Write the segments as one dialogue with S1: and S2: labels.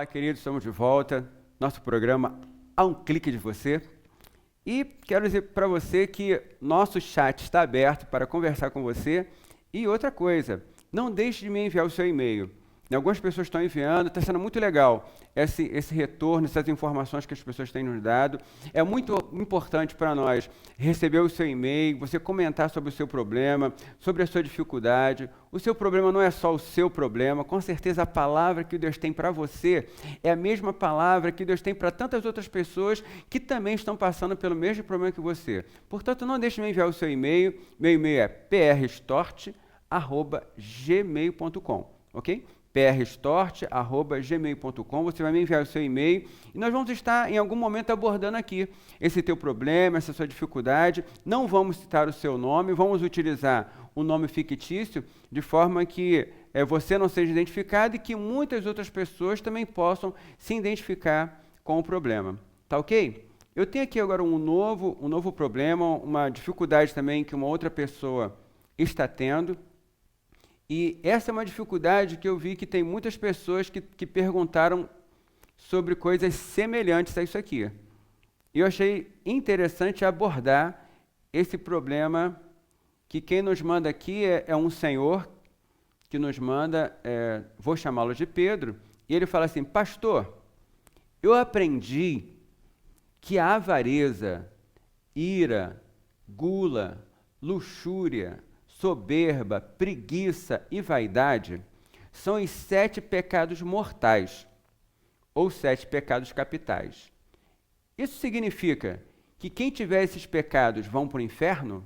S1: Olá, queridos, estamos de volta. Nosso programa A um Clique de Você. E quero dizer para você que nosso chat está aberto para conversar com você. E outra coisa, não deixe de me enviar o seu e-mail. Algumas pessoas estão enviando, está sendo muito legal esse retorno, essas informações que as pessoas têm nos dado. É muito importante para nós receber o seu e-mail, você comentar sobre o seu problema, sobre a sua dificuldade. O seu problema não é só o seu problema, com certeza a palavra que Deus tem para você é a mesma palavra que Deus tem para tantas outras pessoas que também estão passando pelo mesmo problema que você. Portanto, não deixe de me enviar o seu e-mail. Meu e-mail é prstort@gmail.com, ok? prstort@gmail.com, você vai me enviar o seu e-mail e nós vamos estar em algum momento abordando aqui esse teu problema, essa sua dificuldade. Não vamos citar o seu nome, vamos utilizar um nome fictício de forma que você não seja identificado e que muitas outras pessoas também possam se identificar com o problema. Tá ok? Eu tenho aqui agora um novo problema, uma dificuldade também que uma outra pessoa está tendo. E essa é uma dificuldade que eu vi que tem muitas pessoas que perguntaram sobre coisas semelhantes a isso aqui. E eu achei interessante abordar esse problema, que quem nos manda aqui é um senhor que nos manda, vou chamá-lo de Pedro, e ele fala assim: pastor, eu aprendi que a avareza, ira, gula, luxúria, soberba, preguiça e vaidade são os 7 pecados mortais, ou 7 pecados capitais. Isso significa que quem tiver esses pecados vão para o inferno?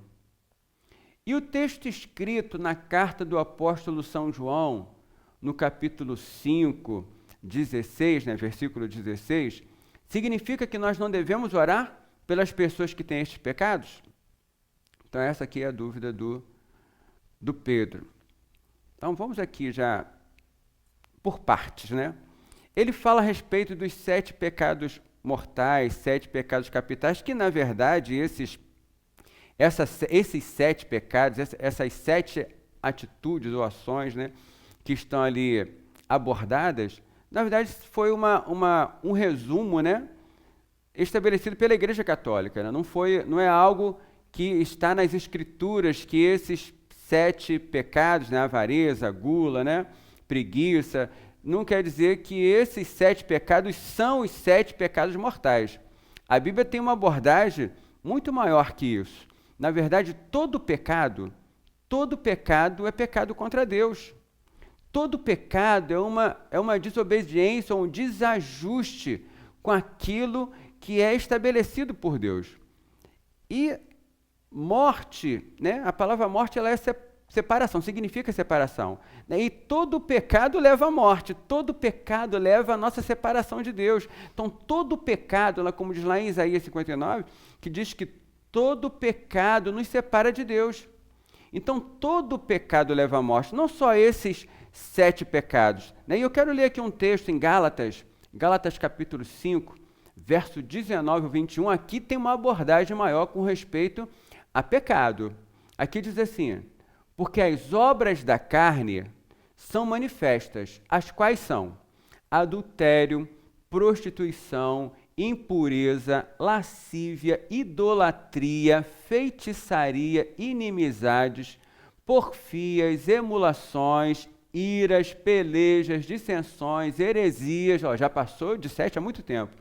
S1: E o texto escrito na carta do apóstolo São João, no capítulo 5, 16, versículo 16, significa que nós não devemos orar pelas pessoas que têm estes pecados? Então essa aqui é a dúvida do Pedro. Então vamos aqui já por partes, Ele fala a respeito dos 7 pecados mortais, 7 pecados capitais, que na verdade esses 7 pecados, essas 7 atitudes ou ações, que estão ali abordadas, na verdade foi um resumo, estabelecido pela Igreja Católica, não é algo que está nas Escrituras, que esses 7 pecados, avareza, gula, preguiça, não quer dizer que esses 7 pecados são os 7 pecados mortais. A Bíblia tem uma abordagem muito maior que isso. Na verdade, todo pecado é pecado contra Deus. Todo pecado é uma desobediência, um desajuste com aquilo que é estabelecido por Deus. E morte, a palavra morte ela é separação, significa separação. E todo pecado leva à morte, todo pecado leva à nossa separação de Deus. Então todo pecado, como diz lá em Isaías 59, que diz que todo pecado nos separa de Deus. Então todo pecado leva à morte, não só esses 7 pecados. E eu quero ler aqui um texto em Gálatas capítulo 5, verso 19 ao 21, aqui tem uma abordagem maior com respeito a pecado. Aqui diz assim: porque as obras da carne são manifestas, as quais são adultério, prostituição, impureza, lascívia, idolatria, feitiçaria, inimizades, porfias, emulações, iras, pelejas, dissensões, heresias, já passou de 7 há muito tempo,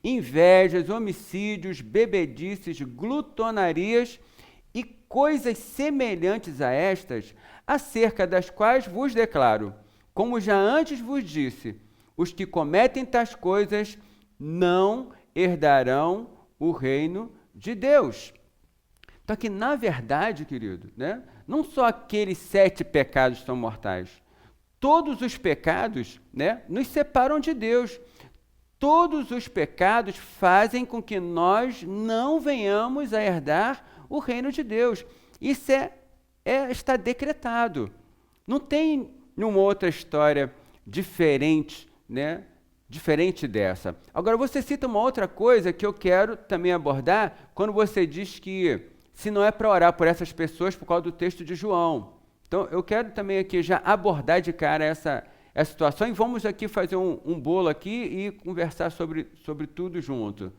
S1: invejas, homicídios, bebedices, glutonarias e coisas semelhantes a estas, acerca das quais vos declaro, como já antes vos disse, os que cometem tais coisas não herdarão o reino de Deus. Então aqui, na verdade, querido, não só aqueles 7 pecados são mortais, todos os pecados, nos separam de Deus. Todos os pecados fazem com que nós não venhamos a herdar o reino de Deus. Isso está decretado. Não tem nenhuma outra história diferente, diferente dessa. Agora, você cita uma outra coisa que eu quero também abordar, quando você diz que se não é para orar por essas pessoas por causa do texto de João. Então, eu quero também aqui já abordar de cara essa situação e vamos aqui fazer um bolo aqui e conversar sobre tudo junto.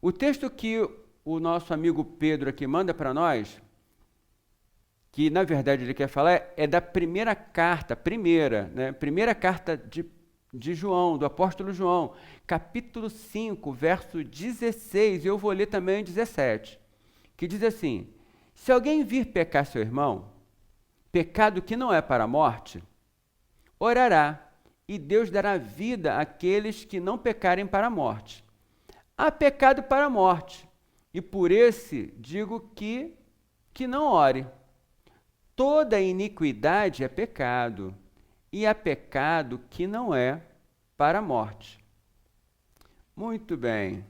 S1: O texto que o nosso amigo Pedro aqui manda para nós, que na verdade ele quer falar, é da primeira carta de João, do apóstolo João, capítulo 5, verso 16, e eu vou ler também o 17, que diz assim: se alguém vir pecar seu irmão, pecado que não é para a morte, orará, e Deus dará vida àqueles que não pecarem para a morte. Há pecado para a morte, e por esse digo que não ore. Toda iniquidade é pecado, e há pecado que não é para a morte. Muito bem.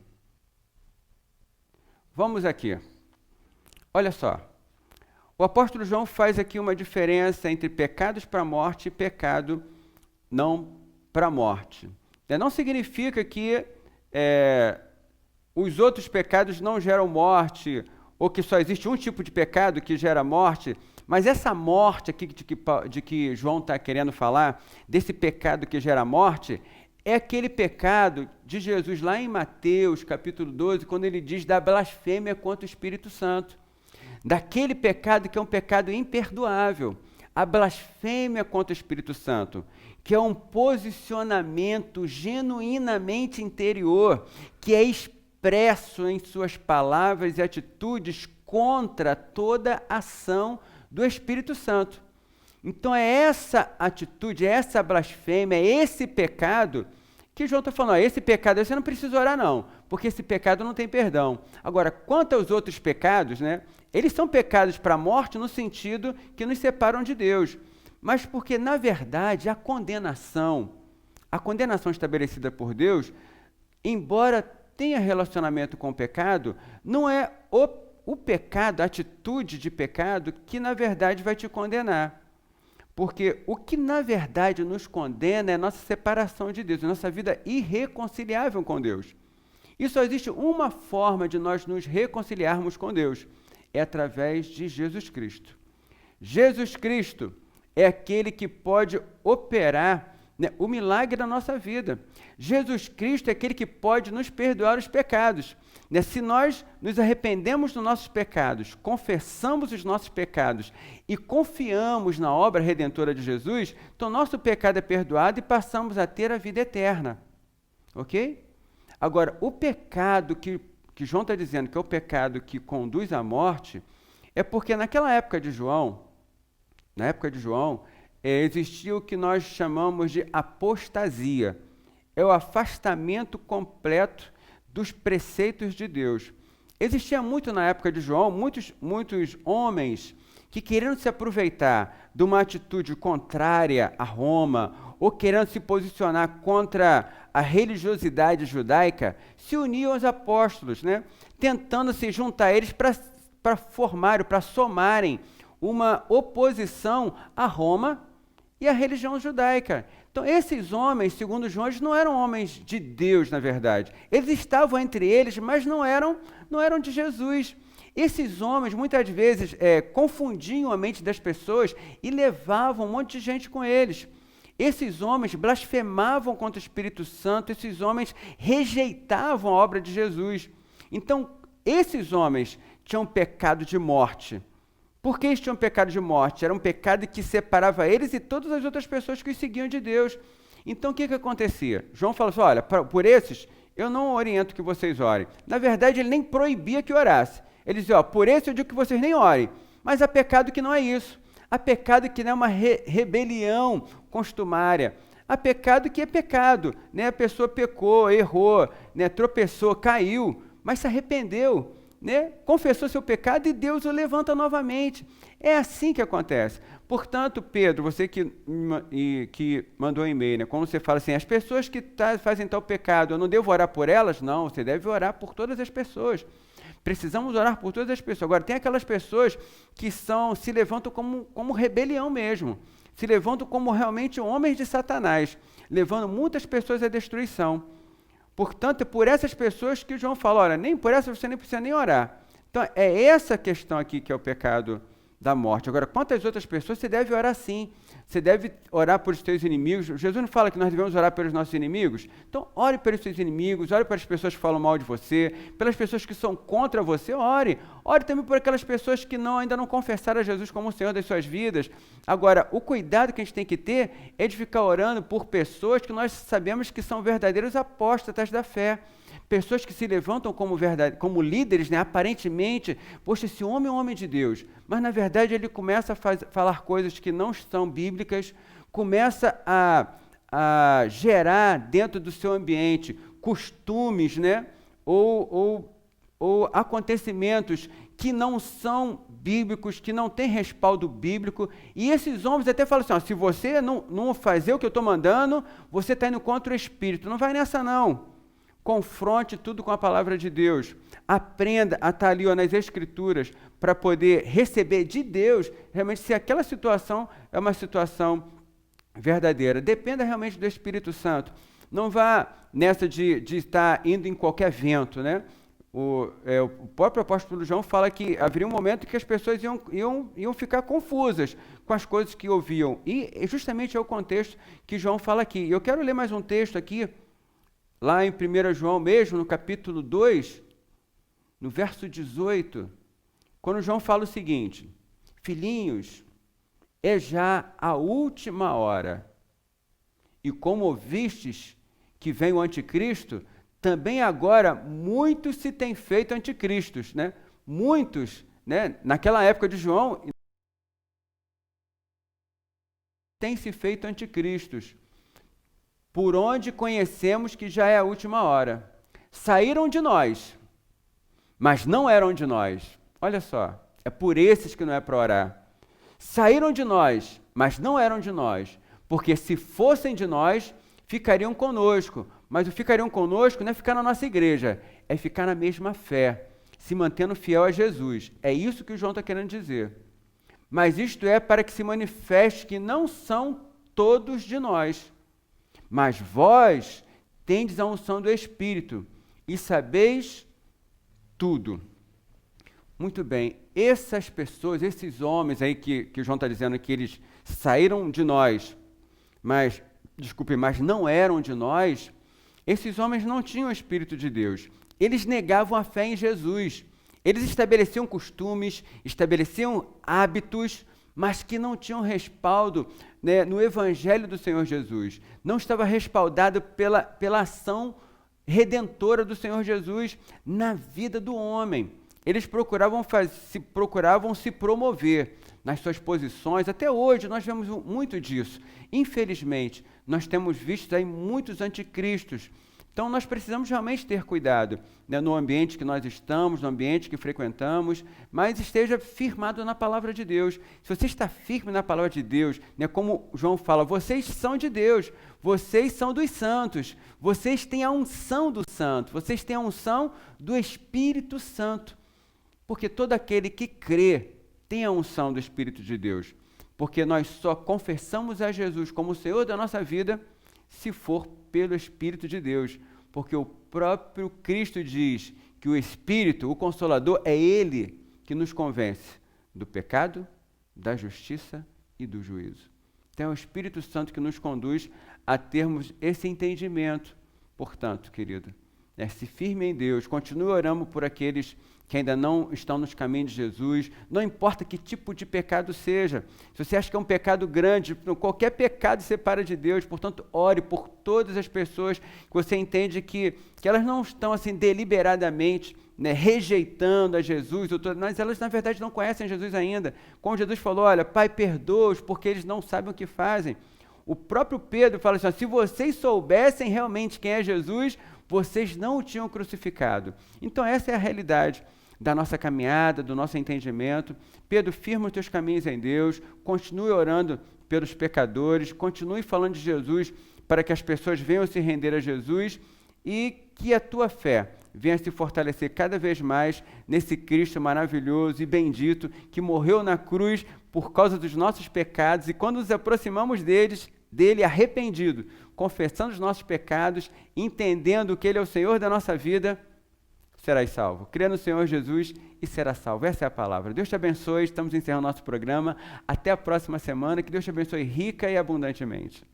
S1: Vamos aqui. Olha só. O apóstolo João faz aqui uma diferença entre pecados para a morte e pecado não para a morte. Não significa que os outros pecados não geram morte, ou que só existe um tipo de pecado que gera morte, mas essa morte aqui de que João está querendo falar, desse pecado que gera morte, é aquele pecado de Jesus lá em Mateus, capítulo 12, quando ele diz da blasfêmia contra o Espírito Santo. Daquele pecado que é um pecado imperdoável, a blasfêmia contra o Espírito Santo, que é um posicionamento genuinamente interior, que é expresso em suas palavras e atitudes contra toda ação do Espírito Santo. Então é essa atitude, é essa blasfêmia, é esse pecado que João está falando, esse pecado você não precisa orar não, porque esse pecado não tem perdão. Agora, quanto aos outros pecados, eles são pecados para a morte no sentido que nos separam de Deus, mas porque, na verdade, a condenação estabelecida por Deus, embora tenha relacionamento com o pecado, não é o pecado, a atitude de pecado, que na verdade vai te condenar. Porque o que na verdade nos condena é a nossa separação de Deus, a nossa vida irreconciliável com Deus. E só existe uma forma de nós nos reconciliarmos com Deus, é através de Jesus Cristo. Jesus Cristo é aquele que pode operar o milagre da nossa vida. Jesus Cristo é aquele que pode nos perdoar os pecados. Se nós nos arrependemos dos nossos pecados, confessamos os nossos pecados e confiamos na obra redentora de Jesus, então nosso pecado é perdoado e passamos a ter a vida eterna. Ok? Agora, o pecado que João está dizendo que é o pecado que conduz à morte, é porque naquela época de João, existia o que nós chamamos de apostasia. É o afastamento completo dos preceitos de Deus. Existia muito na época de João, muitos homens que querendo se aproveitar de uma atitude contrária a Roma, ou querendo se posicionar contra a religiosidade judaica, se uniam aos apóstolos, tentando se juntar a eles para somarem uma oposição a Roma e à religião judaica. Então, esses homens, segundo João, eles não eram homens de Deus, na verdade. Eles estavam entre eles, mas não eram de Jesus. Esses homens, muitas vezes, confundiam a mente das pessoas e levavam um monte de gente com eles. Esses homens blasfemavam contra o Espírito Santo, esses homens rejeitavam a obra de Jesus. Então, esses homens tinham pecado de morte. Por que eles tinham pecado de morte? Era um pecado que separava eles e todas as outras pessoas que os seguiam de Deus. Então, o que acontecia? João falou assim, olha, por esses, eu não oriento que vocês orem. Na verdade, ele nem proibia que orasse. Ele dizia, por esse eu digo que vocês nem orem. Mas há pecado que não é isso. Há pecado que não é uma rebelião costumária. Há pecado que é pecado. A pessoa pecou, errou, tropeçou, caiu, mas se arrependeu. Confessou seu pecado e Deus o levanta novamente. É assim que acontece. Portanto, Pedro, você que mandou um e-mail, quando você fala assim, as pessoas que fazem tal pecado, eu não devo orar por elas? Não, você deve orar por todas as pessoas. Precisamos orar por todas as pessoas. Agora, tem aquelas pessoas que se levantam como rebelião mesmo, se levantam como realmente homens de Satanás, levando muitas pessoas à destruição. Portanto, é por essas pessoas que João fala, olha, nem por essas você nem precisa nem orar. Então, é essa questão aqui que é o pecado da morte. Agora, quantas outras pessoas, você deve orar sim. Você deve orar por os teus inimigos. Jesus não fala que nós devemos orar pelos nossos inimigos? Então, ore pelos seus inimigos, ore pelas pessoas que falam mal de você, pelas pessoas que são contra você, ore. Ore também por aquelas pessoas que ainda não confessaram a Jesus como o Senhor das suas vidas. Agora, o cuidado que a gente tem que ter é de ficar orando por pessoas que nós sabemos que são verdadeiros apóstatas da fé. Pessoas que se levantam como líderes, né? Aparentemente, poxa, esse homem é um homem de Deus, mas na verdade ele começa a falar coisas que não são bíblicas, começa a gerar dentro do seu ambiente costumes, né? ou acontecimentos que não são bíblicos, que não têm respaldo bíblico, e esses homens até falam assim, ó, se você não fazer o que eu estou mandando, você está indo contra o Espírito, não vai nessa não. Confronte tudo com a palavra de Deus. Aprenda a estar ali nas Escrituras para poder receber de Deus realmente se aquela situação é uma situação verdadeira. Dependa realmente do Espírito Santo. Não vá nessa de estar indo em qualquer vento, né? O próprio apóstolo João fala que haveria um momento que as pessoas iam ficar confusas com as coisas que ouviam. E justamente é o contexto que João fala aqui. Eu quero ler mais um texto aqui, lá em 1 João mesmo, no capítulo 2, no verso 18, quando João fala o seguinte: filhinhos, é já a última hora, e como ouvistes que vem o anticristo, também agora muitos se têm feito anticristos, né? Muitos, né? Naquela época de João, têm se feito anticristos, por onde conhecemos que já é a última hora. Saíram de nós, mas não eram de nós. Olha só, é por esses que não é para orar. Saíram de nós, mas não eram de nós, porque se fossem de nós, ficariam conosco. Mas o ficariam conosco não é ficar na nossa igreja, é ficar na mesma fé, se mantendo fiel a Jesus. É isso que o João está querendo dizer. Mas isto é para que se manifeste que não são todos de nós, mas vós tendes a unção do Espírito e sabeis tudo. Muito bem, essas pessoas, esses homens aí que o João está dizendo que eles saíram de nós, mas não eram de nós, esses homens não tinham o Espírito de Deus. Eles negavam a fé em Jesus. Eles estabeleciam costumes, estabeleciam hábitos, mas que não tinham respaldo, né, no Evangelho do Senhor Jesus. Não estava respaldado pela ação redentora do Senhor Jesus na vida do homem. Eles procuravam se promover nas suas posições. Até hoje nós vemos muito disso. Infelizmente, nós temos visto aí muitos anticristos. Então, nós precisamos realmente ter cuidado, né, no ambiente que nós estamos, no ambiente que frequentamos, mas esteja firmado na palavra de Deus. Se você está firme na palavra de Deus, né, como João fala, vocês são de Deus, vocês são dos santos, vocês têm a unção do santo, vocês têm a unção do Espírito Santo, porque todo aquele que crê tem a unção do Espírito de Deus, porque nós só confessamos a Jesus como o Senhor da nossa vida se for pelo Espírito de Deus, porque o próprio Cristo diz que o Espírito, o Consolador, é Ele que nos convence do pecado, da justiça e do juízo. Então é o Espírito Santo que nos conduz a termos esse entendimento. Portanto, querido, se firme em Deus, continue orando por aqueles que ainda não estão nos caminhos de Jesus, não importa que tipo de pecado seja. Se você acha que é um pecado grande, qualquer pecado separa de Deus, portanto, ore por todas as pessoas que você entende que elas não estão assim deliberadamente, né, rejeitando a Jesus, mas elas na verdade não conhecem Jesus ainda. Como Jesus falou, olha, Pai, perdoa-os porque eles não sabem o que fazem. O próprio Pedro fala assim, se vocês soubessem realmente quem é Jesus, vocês não o tinham crucificado. Então essa é a realidade da nossa caminhada, do nosso entendimento. Pedro, firma os teus caminhos em Deus, continue orando pelos pecadores, continue falando de Jesus para que as pessoas venham se render a Jesus e que a tua fé venha se fortalecer cada vez mais nesse Cristo maravilhoso e bendito que morreu na cruz por causa dos nossos pecados, e quando nos aproximamos dele arrependido, confessando os nossos pecados, entendendo que Ele é o Senhor da nossa vida, serás salvo. Crê no Senhor Jesus e será salvo. Essa é a palavra. Deus te abençoe. Estamos encerrando nosso programa. Até a próxima semana. Que Deus te abençoe rica e abundantemente.